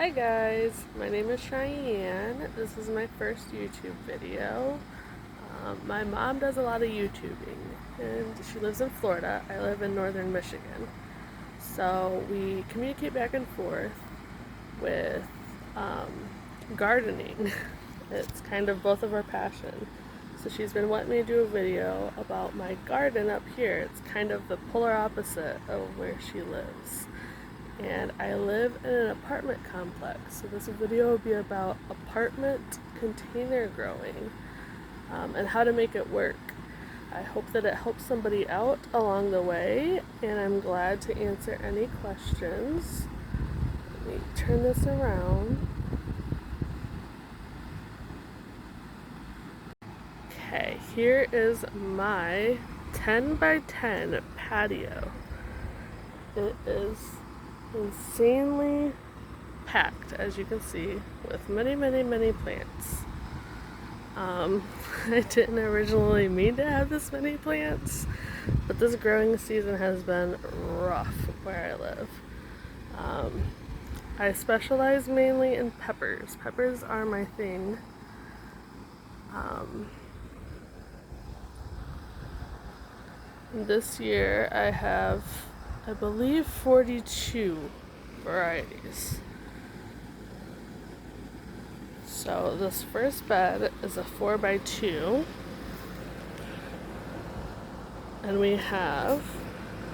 Hi guys, my name is Cheyenne. This is my first YouTube video. My mom does a lot of YouTubing and she lives in Florida. I live in northern Michigan. So we communicate back and forth with gardening. It's kind of both of our passion. So she's been wanting me to do a video about my garden up here. It's kind of the polar opposite of where she lives. And I live in an apartment complex, so this video will be about apartment container growing and how to make it work. I hope that it helps somebody out along the way, and I'm glad to answer any questions. Let me turn this around. Okay, here is my 10 by 10 patio. It is insanely packed, as you can see, with many plants. I didn't originally mean to have this many plants, but this growing season has been rough where I live. I specialize mainly in peppers. Peppers are my thing. This year I have, I believe, 42 varieties. So this first bed is a 4x2, and we have,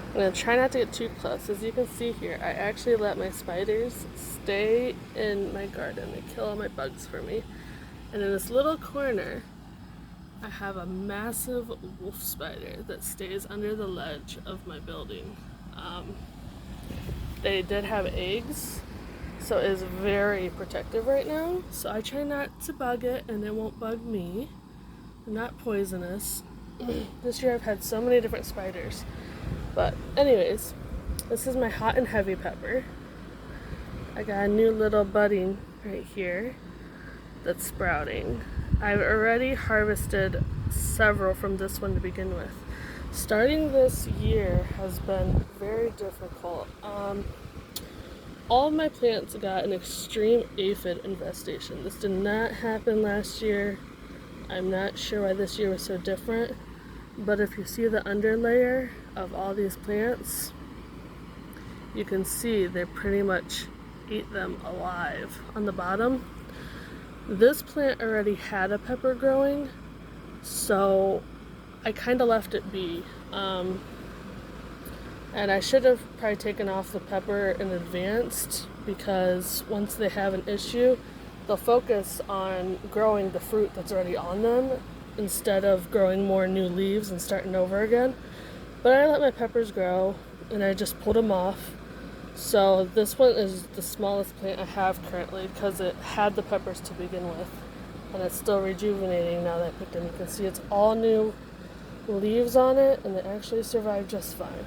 I'm going to try not to get too close. As you can see here, I actually let my spiders stay in my garden. They kill all my bugs for me. And in this little corner, I have a massive wolf spider that stays under the ledge of my building. They did have eggs, so it is very protective right now. So I try not to bug it, and it won't bug me. They're not poisonous. This year I've had so many different spiders. But anyways, this is my hot and heavy pepper. I got a new little budding right here that's sprouting. I've already harvested several from this one to begin with. Starting this year has been very difficult. All of my plants got an extreme aphid infestation. This did not happen last year. I'm not sure why this year was so different, but if you see the underlayer of all these plants, you can see they pretty much eat them alive on the bottom. This plant already had a pepper growing, so I kind of left it be. And I should have probably taken off the pepper in advance, because once they have an issue, they'll focus on growing the fruit that's already on them instead of growing more new leaves and starting over again. But I let my peppers grow and I just pulled them off. So this one is the smallest plant I have currently because it had the peppers to begin with, and it's still rejuvenating now that I picked them. You can see it's all new leaves on it, and it actually survived just fine.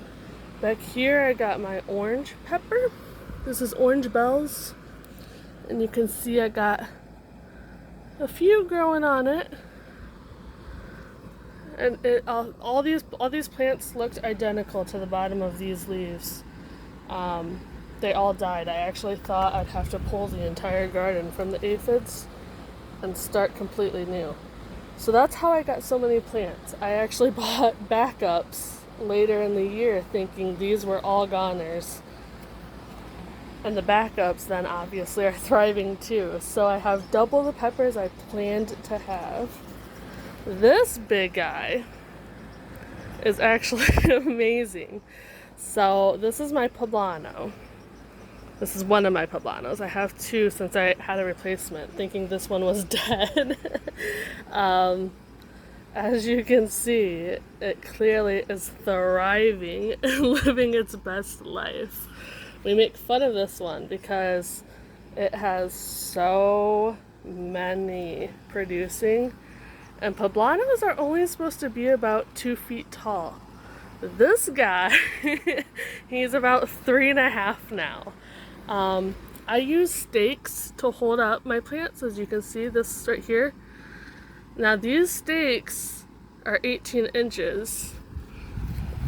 Back here I got my orange pepper. This is orange bells, and you can see I got a few growing on it. And all these plants looked identical to the bottom of these leaves. They all died. I actually thought I'd have to pull the entire garden from the aphids and start completely new. So that's how I got so many plants. I actually bought backups later in the year thinking these were all goners. And the backups then obviously are thriving too. So I have double the peppers I planned to have. This big guy is actually amazing. So this is my poblano. This is one of my poblanos. I have two since I had a replacement, thinking this one was dead. As you can see, it clearly is thriving and living its best life. We make fun of this one because it has so many producing, and poblanos are only supposed to be about 2 feet tall. This guy, he's about 3.5 now. I use stakes to hold up my plants, as you can see this right here. Now these stakes are 18 inches.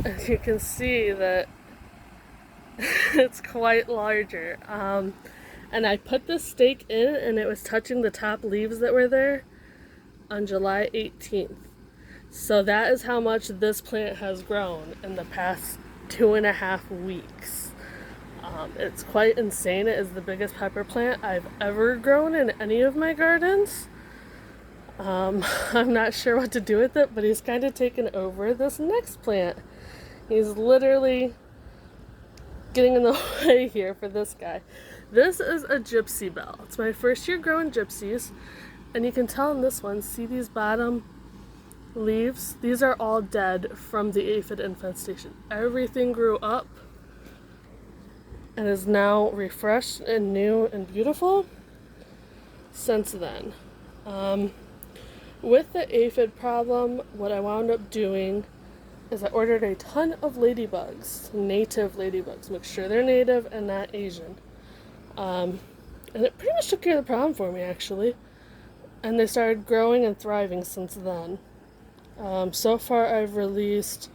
And you can see that it's quite larger. And I put the stake in and it was touching the top leaves that were there on July 18th. So that is how much this plant has grown in the past 2.5 weeks. It's quite insane. It is the biggest pepper plant I've ever grown in any of my gardens. I'm not sure what to do with it, but he's kind of taken over this next plant. He's literally getting in the way here for this guy. This is a gypsy bell. It's my first year growing gypsies, and you can tell in this one, see these bottom leaves? These are all dead from the aphid infestation. Everything grew up and is now refreshed and new and beautiful since then. With the aphid problem, what I wound up doing is I ordered a ton of ladybugs, native ladybugs. Make sure they're native and not Asian. And it pretty much took care of the problem for me, actually. And they started growing and thriving since then. So far I've released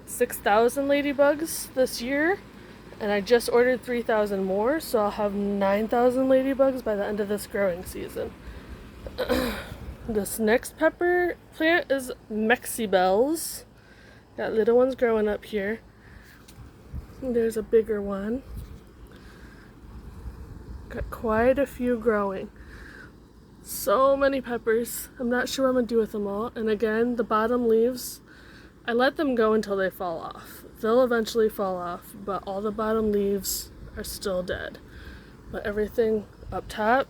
6,000 ladybugs this year, and I just ordered 3,000 more, so I'll have 9,000 ladybugs by the end of this growing season. This next pepper plant is Mexibels. Got little ones growing up here. There's a bigger one. Got quite a few growing. So many peppers. I'm not sure what I'm going to do with them all. And again, the bottom leaves, I let them go until they fall off. They'll eventually fall off, but all the bottom leaves are still dead. But everything up top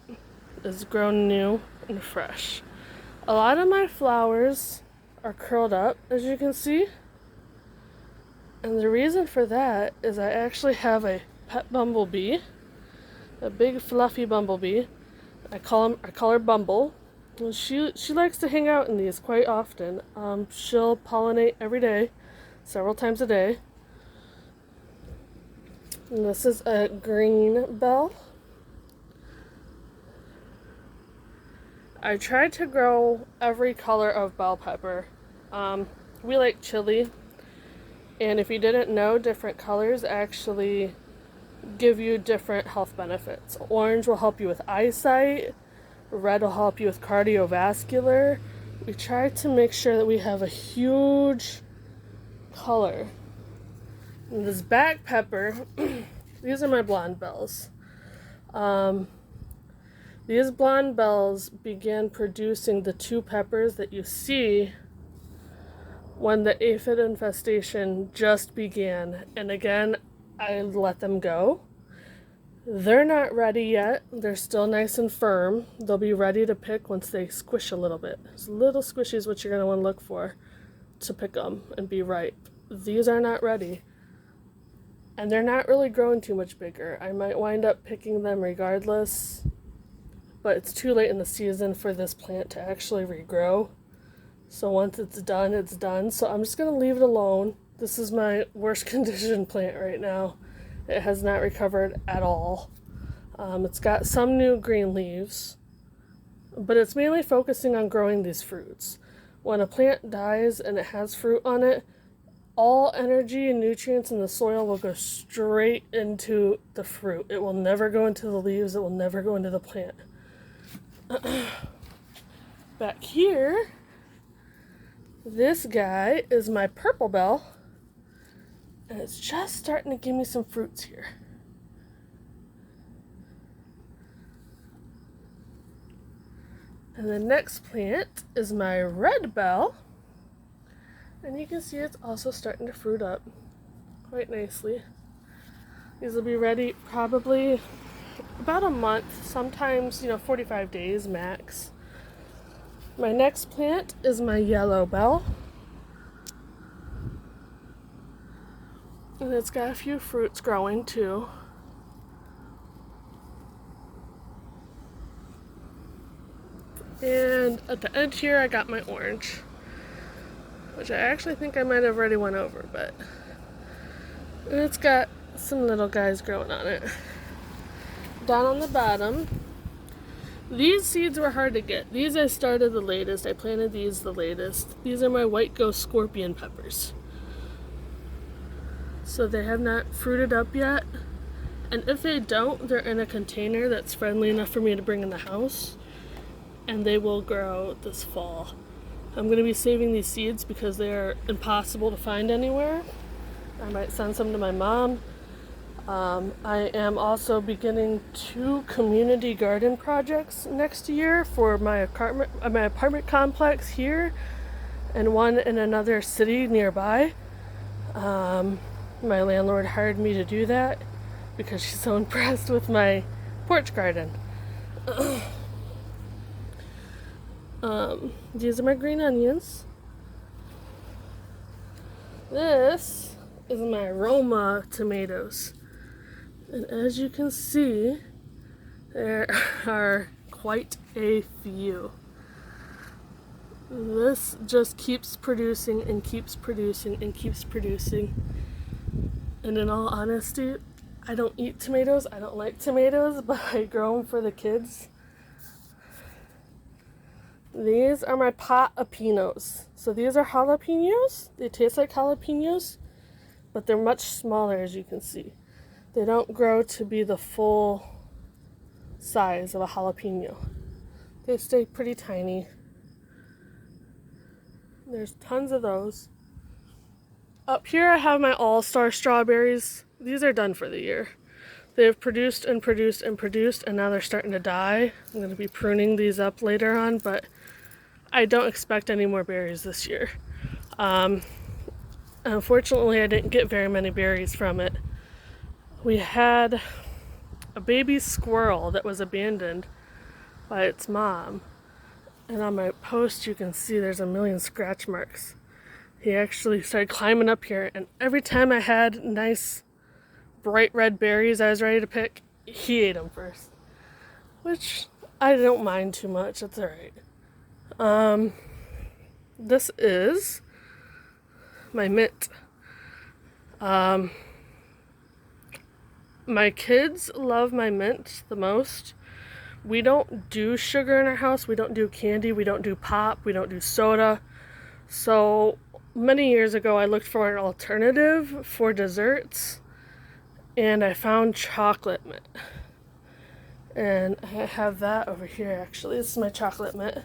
is grown new and fresh. A lot of my flowers are curled up, as you can see. And the reason for that is I actually have a pet bumblebee, a big fluffy bumblebee. I call her Bumble. And she likes to hang out in these quite often. She'll pollinate every day, several times a day. And this is a green bell. I tried to grow every color of bell pepper. We like chili, and if you didn't know, different colors actually give you different health benefits. Orange will help you with eyesight, red will help you with cardiovascular. We try to make sure that we have a huge color. And this back pepper, these are my blonde bells. These blonde bells began producing the 2 peppers that you see when the aphid infestation just began. And again, I let them go. They're not ready yet. They're still nice and firm. They'll be ready to pick once they squish a little bit. So little squishy is what you're going to want to look for to pick them and be ripe. These are not ready. And they're not really growing too much bigger. I might wind up picking them regardless, but it's too late in the season for this plant to actually regrow. So once it's done, it's done. So I'm just going to leave it alone. This is my worst condition plant right now. It has not recovered at all. It's got some new green leaves, but it's mainly focusing on growing these fruits. When a plant dies and it has fruit on it, all energy and nutrients in the soil will go straight into the fruit. It will never go into the leaves. It will never go into the plant. Back here, this guy is my purple bell. And it's just starting to give me some fruits here. And the next plant is my red bell. And you can see it's also starting to fruit up quite nicely. These will be ready probably about a month, sometimes 45 days max. My next plant is my yellow bell. And it's got a few fruits growing too. And at the end here I got my orange, which I actually think I might have already went over, but it's got some little guys growing on it. Down on the bottom, these seeds were hard to get. These I started the latest. I planted these the latest. These are my white ghost scorpion peppers. So they have not fruited up yet, And if they don't, they're in a container that's friendly enough for me to bring in the house, and they will grow this fall. I'm going to be saving these seeds because they are impossible to find anywhere. I might send some to my mom. I am also beginning 2 community garden projects next year for my apartment complex here, and one in another city nearby. My landlord hired me to do that because she's so impressed with my porch garden. These are my green onions. This is my Roma tomatoes. And as you can see, there are quite a few. This just keeps producing and keeps producing and keeps producing. And in all honesty, I don't eat tomatoes. I don't like tomatoes, but I grow them for the kids. These are my jalapenos. So these are jalapenos. They taste like jalapenos, but they're much smaller, as you can see. They don't grow to be the full size of a jalapeno. They stay pretty tiny. There's tons of those. Up here I have my all-star strawberries. These are done for the year. They have produced and produced and produced, and now they're starting to die. I'm going to be pruning these up later on, but I don't expect any more berries this year. Unfortunately, I didn't get very many berries from it. We had a baby squirrel that was abandoned by its mom. And on my post, you can see there's a million scratch marks. He actually started climbing up here, and every time I had nice, bright red berries I was ready to pick, he ate them first. Which I don't mind too much, it's alright. This is my mint. My kids love my mint the most. We don't do sugar in our house. We don't do candy. We don't do pop. We don't do soda. So many years ago, I looked for an alternative for desserts, and I found chocolate mint. And I have that over here, actually. This is my chocolate mint.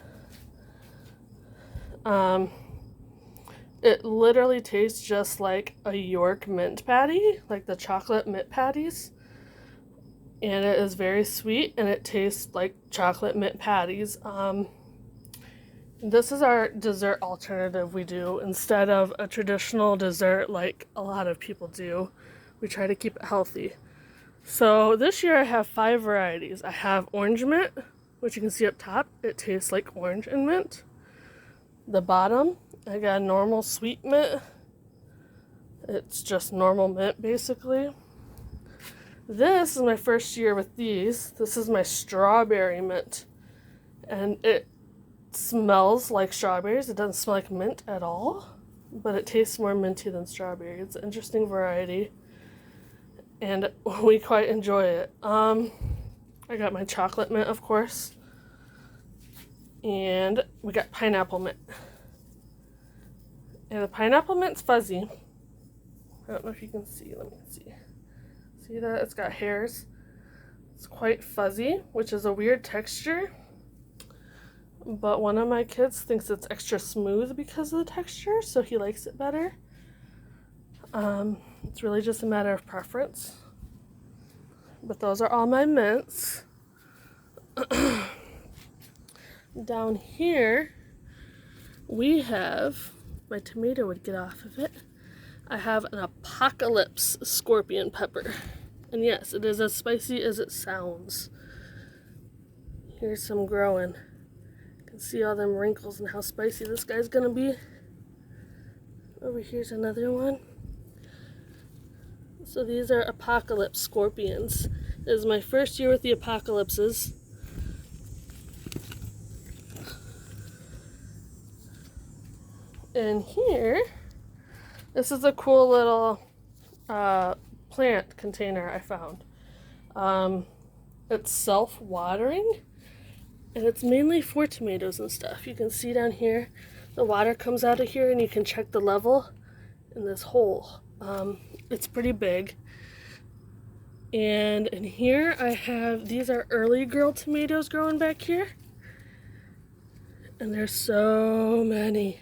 It literally tastes just like a York mint patty, like the chocolate mint patties. And it is very sweet, and it tastes like chocolate mint patties. This is our dessert alternative we do instead of a traditional dessert like a lot of people do. We try to keep it healthy. So this year I have 5 varieties. I have orange mint, which you can see up top. It tastes like orange and mint. The bottom, I got normal sweet mint. It's just normal mint, basically. This is my first year with these. This is my strawberry mint. And it smells like strawberries. It doesn't smell like mint at all, but it tastes more minty than strawberry. It's an interesting variety, and we quite enjoy it. I got my chocolate mint, of course, and we got pineapple mint. And the pineapple mint's fuzzy. I don't know if you can see. Let me see. See that? It's got hairs. It's quite fuzzy, which is a weird texture. But one of my kids thinks it's extra smooth because of the texture, so he likes it better. It's really just a matter of preference. But those are all my mints. Down here, we have, my tomato would get off of it. I have an apocalypse scorpion pepper. And yes, it is as spicy as it sounds. Here's some growing. You can see all them wrinkles and how spicy this guy's gonna be. Over here's another one. So these are apocalypse scorpions. This is my first year with the apocalypses. And here, this is a cool little plant container I found. It's self-watering, and it's mainly for tomatoes and stuff. You can see down here, the water comes out of here, and you can check the level in this hole. It's pretty big. And in here I have, these are early girl tomatoes growing back here. And there's so many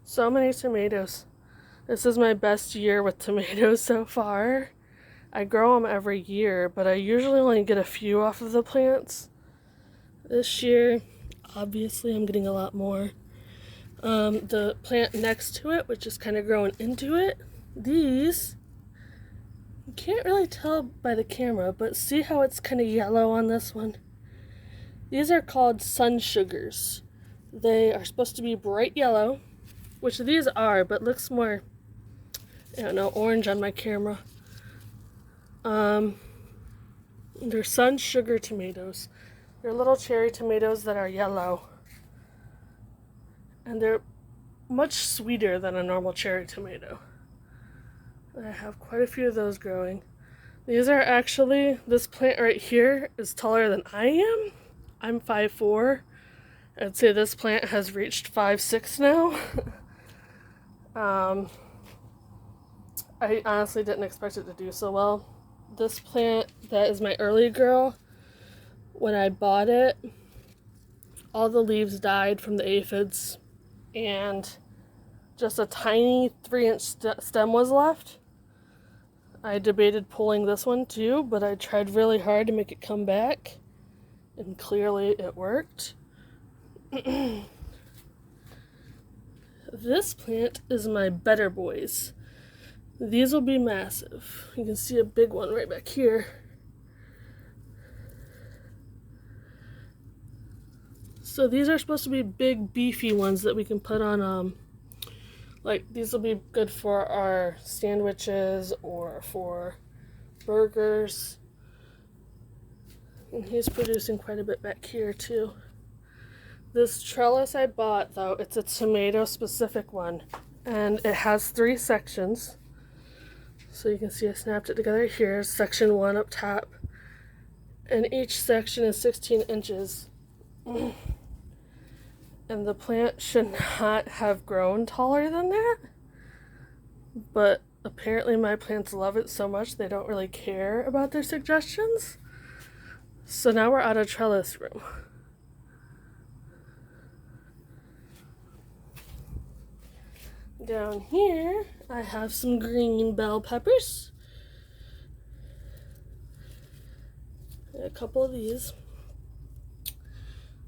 tomatoes. This is my best year with tomatoes so far. I grow them every year, but I usually only get a few off of the plants. This year, obviously, I'm getting a lot more. The plant next to it, which is kind of growing into it, these, you can't really tell by the camera, but see how it's kind of yellow on this one? These are called sun sugars. They are supposed to be bright yellow, which these are, but looks more, I don't know, orange on my camera. They're sun sugar tomatoes. They're little cherry tomatoes that are yellow. And they're much sweeter than a normal cherry tomato. I have quite a few of those growing. These are actually, this plant right here is taller than I am. I'm 5'4". I'd say this plant has reached 5'6" now. I honestly didn't expect it to do so well. This plant, that is my early girl. When I bought it, all the leaves died from the aphids, and just a tiny 3-inch stem was left. I debated pulling this one too, but I tried really hard to make it come back, and clearly it worked. This plant is my better boys. These will be massive. You can see a big one right back here. So these are supposed to be big, beefy ones that we can put on, like these will be good for our sandwiches or for burgers. And he's producing quite a bit back here too. This trellis I bought, though, it's a tomato specific one, and it has 3 sections. So you can see I snapped it together here, section 1 up top, and each section is 16 inches. And the plant should not have grown taller than that, but apparently my plants love it so much they don't really care about their suggestions. So now we're out of trellis room. Down here, I have some green bell peppers. A couple of these.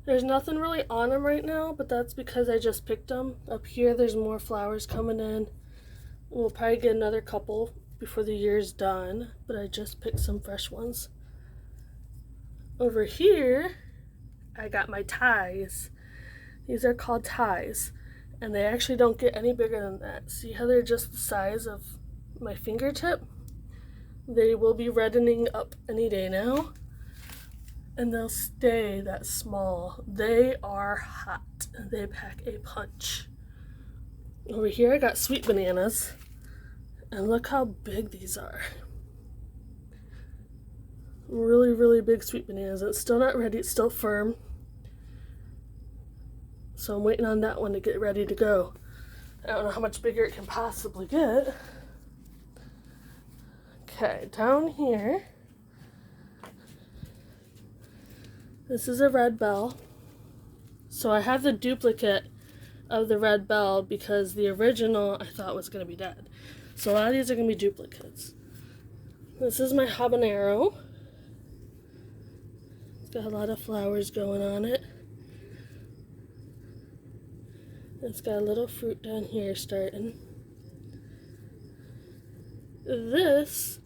There's nothing really on them right now, but that's because I just picked them. Up here, there's more flowers coming in. We'll probably get another couple before the year's done, but I just picked some fresh ones. Over here, I got my ties. These are called ties, and they actually don't get any bigger than that. See how they're just the size of my fingertip? They will be reddening up any day now, and they'll stay that small. They are hot. They pack a punch. Over here I got sweet bananas, and look how big these are. Really, really big sweet bananas. It's still not ready, it's still firm. So I'm waiting on that one to get ready to go. I don't know how much bigger it can possibly get. Okay, down here, this is a red bell. So I have the duplicate of the red bell because the original I thought was going to be dead. So a lot of these are going to be duplicates. This is my habanero. It's got a lot of flowers going on it. It's got a little fruit down here starting. This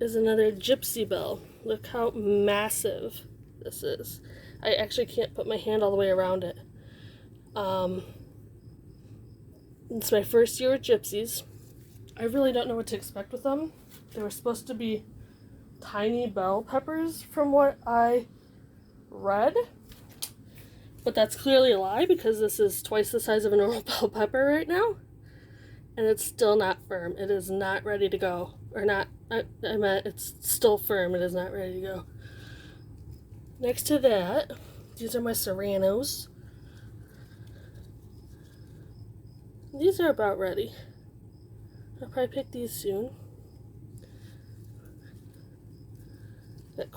is another gypsy bell. Look how massive this is. I actually can't put my hand all the way around it. It's my first year with gypsies. I really don't know what to expect with them. They were supposed to be tiny bell peppers from what I read. But that's clearly a lie because this is twice the size of a normal bell pepper right now. And it's still not firm. It is not ready to go. Or not, I meant it's still firm. It is not ready to go. Next to that, these are my serranos. These are about ready. I'll probably pick these soon.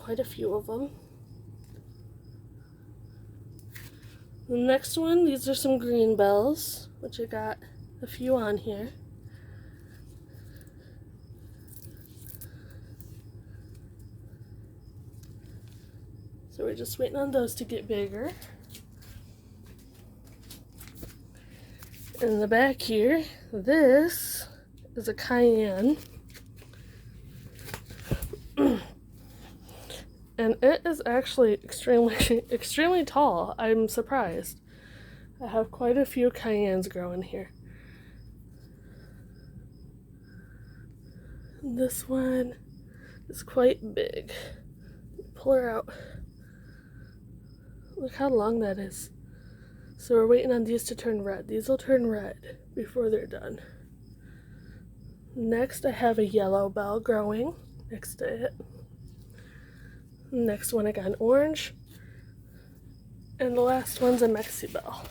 quite a few of them. The next one, these are some green bells, which I got a few on here. So we're just waiting on those to get bigger. In the back here, this is a cayenne. And it is actually extremely tall. I'm surprised. I have quite a few cayennes growing here. This one is quite big. Pull her out. Look how long that is. So we're waiting on these to turn red. These will turn red before they're done. Next, I have a yellow bell growing next to it. Next one, I got an orange. And the last one's a Mexi bell.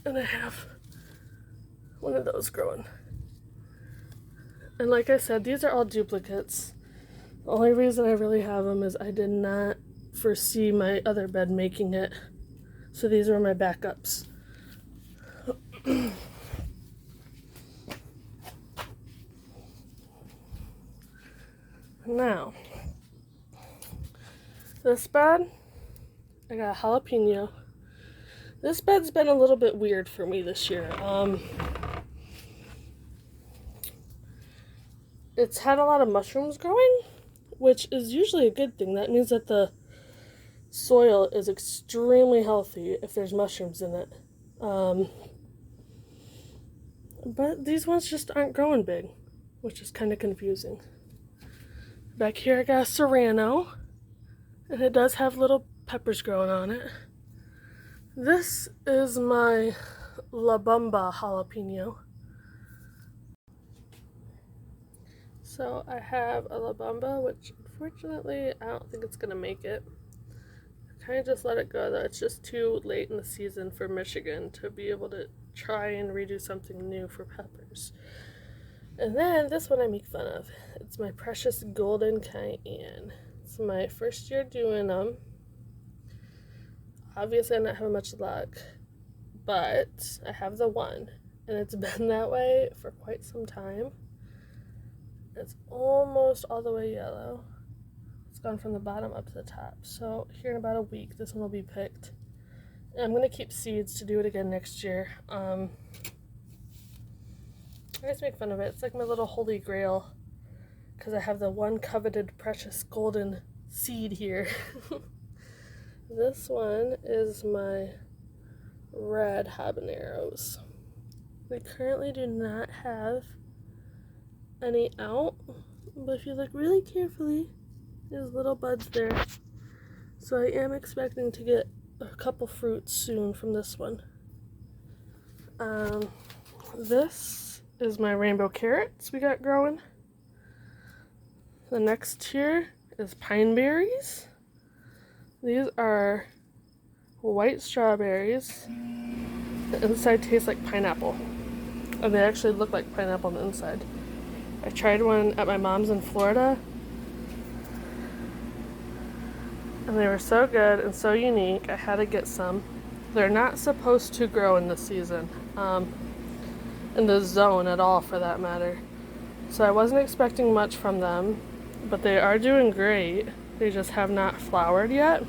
And I have one of those growing. And like I said, these are all duplicates. The only reason I really have them is I did not foresee my other bed making it. So these were my backups. Now, this bed, I got a jalapeno. This bed's been a little bit weird for me this year. It's had a lot of mushrooms growing, which is usually a good thing. That means that the soil is extremely healthy if there's mushrooms in it. But these ones just aren't growing big, which is kind of confusing. Back here I got a serrano, and it does have little peppers growing on it. This is my La Bamba jalapeno. So I have a La Bamba, which unfortunately I don't think it's going to make it. I kind of just let it go though. It's just too late in the season for Michigan to be able to try and redo something new for peppers. And then this one I make fun of. It's my precious golden cayenne. It's my first year doing them. Obviously I'm not having much luck, but I have the one, and it's been that way for quite some time. It's almost all the way yellow. It's gone from the bottom up to the top. So here in about a week, this one will be picked. And I'm going to keep seeds to do it again next year. I just make fun of it. It's like my little holy grail, because I have the one coveted precious golden seed here. This one is my red habaneros. We currently do not have any out, but if you look really carefully, there's little buds there. So I am expecting to get a couple fruits soon from this one. This is my rainbow carrots we got growing. The next here is pine berries. These are white strawberries. The inside tastes like pineapple, and they actually look like pineapple on the inside. I tried one at my mom's in Florida, and they were so good and so unique, I had to get some. They're not supposed to grow in this season, in the zone at all for that matter. So I wasn't expecting much from them, but they are doing great. They just have not flowered yet.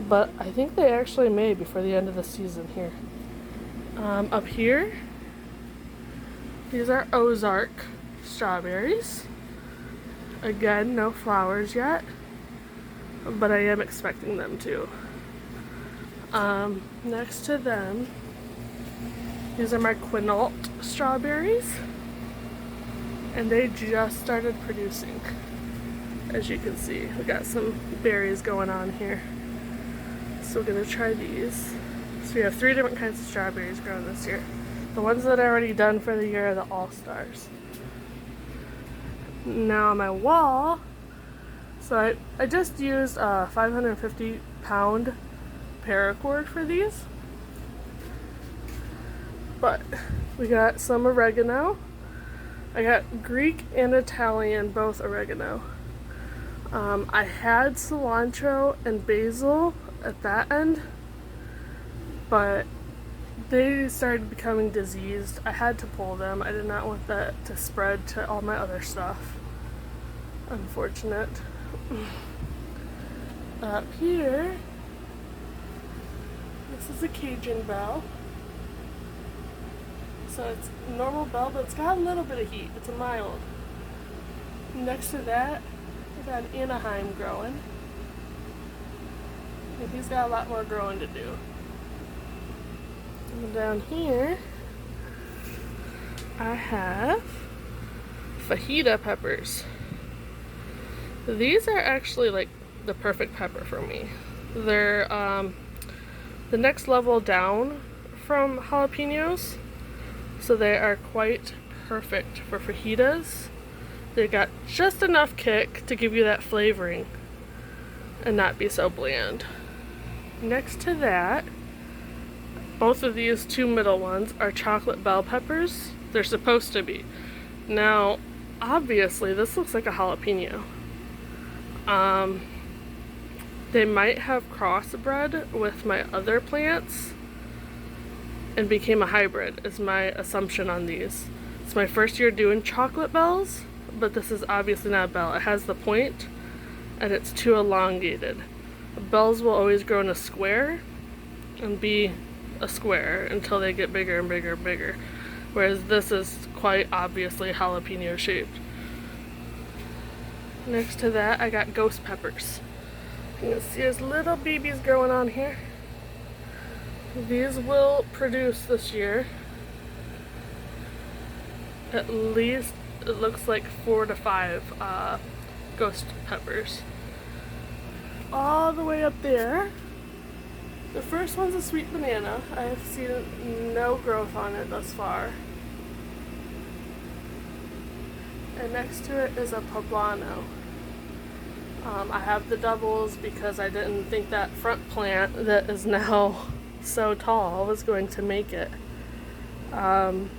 But I think they actually may before the end of the season here. Up here, these are Ozark strawberries. Again, no flowers yet, but I am expecting them to. Next to them, these are my Quinault strawberries, and they just started producing. As you can see, we got some berries going on here. So we're gonna try these. So we have 3 different kinds of strawberries growing this year. The ones that are already done for the year are the All-Stars. Now on my wall, so I just used a 550 pound paracord for these. But we got some oregano, I got Greek and Italian, both oregano. I had cilantro and basil at that end, but they started becoming diseased. I had to pull them. I did not want that to spread to all my other stuff. Unfortunate. Up here, this is a Cajun bell. So it's a normal bell, but it's got a little bit of heat. It's a mild. Next to that, I got an Anaheim growing. And he's got a lot more growing to do. And down here, I have fajita peppers. These are actually like the perfect pepper for me. They're the next level down from jalapenos, so they are quite perfect for fajitas. They got just enough kick to give you that flavoring and not be so bland. Next to that, both of these two middle ones are chocolate bell peppers. They're supposed to be. Now, obviously, this looks like a jalapeno. They might have crossbred with my other plants and became a hybrid, is my assumption on these. It's my first year doing chocolate bells, but this is obviously not a bell. It has the point, and it's too elongated. Bells will always grow in a square and be a square until they get bigger and bigger and bigger, whereas this is quite obviously jalapeno shaped. Next to that, I got ghost peppers. You can see there's little babies growing on here. These will produce this year at least, it looks like 4 to 5 ghost peppers. All the way up there, the first one's a sweet banana. I have seen no growth on it thus far. And next to it is a poblano. I have the doubles because I didn't think that front plant that is now so tall was going to make it. And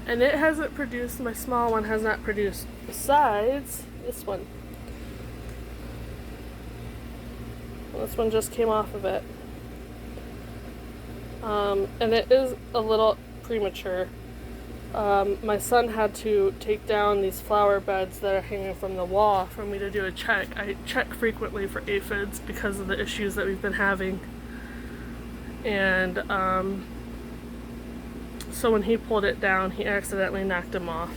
it hasn't produced, my small one has not produced, besides this one. This one just came off of it. And it is a little premature. My son had to take down these flower beds that are hanging from the wall for me to do a check. I check frequently for aphids because of the issues that we've been having. And so when he pulled it down, he accidentally knocked him off.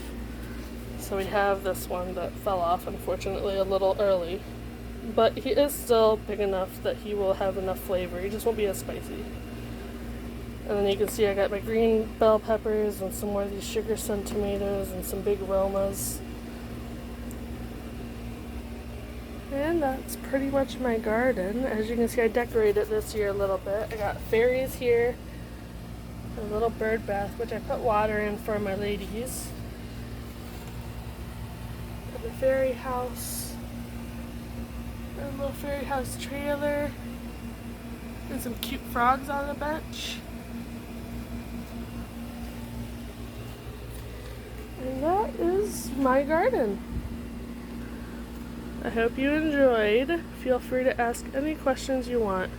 So we have this one that fell off, unfortunately, a little early. But he is still big enough that he will have enough flavor. He just won't be as spicy. And then you can see I got my green bell peppers and some more of these sugar sun tomatoes and some big Romas. And that's pretty much my garden. As you can see, I decorated this year a little bit. I got fairies here, a little bird bath, which I put water in for my ladies. And the fairy house, and a little fairy house trailer, and some cute frogs on the bench. And that is my garden. I hope you enjoyed. Feel free to ask any questions you want.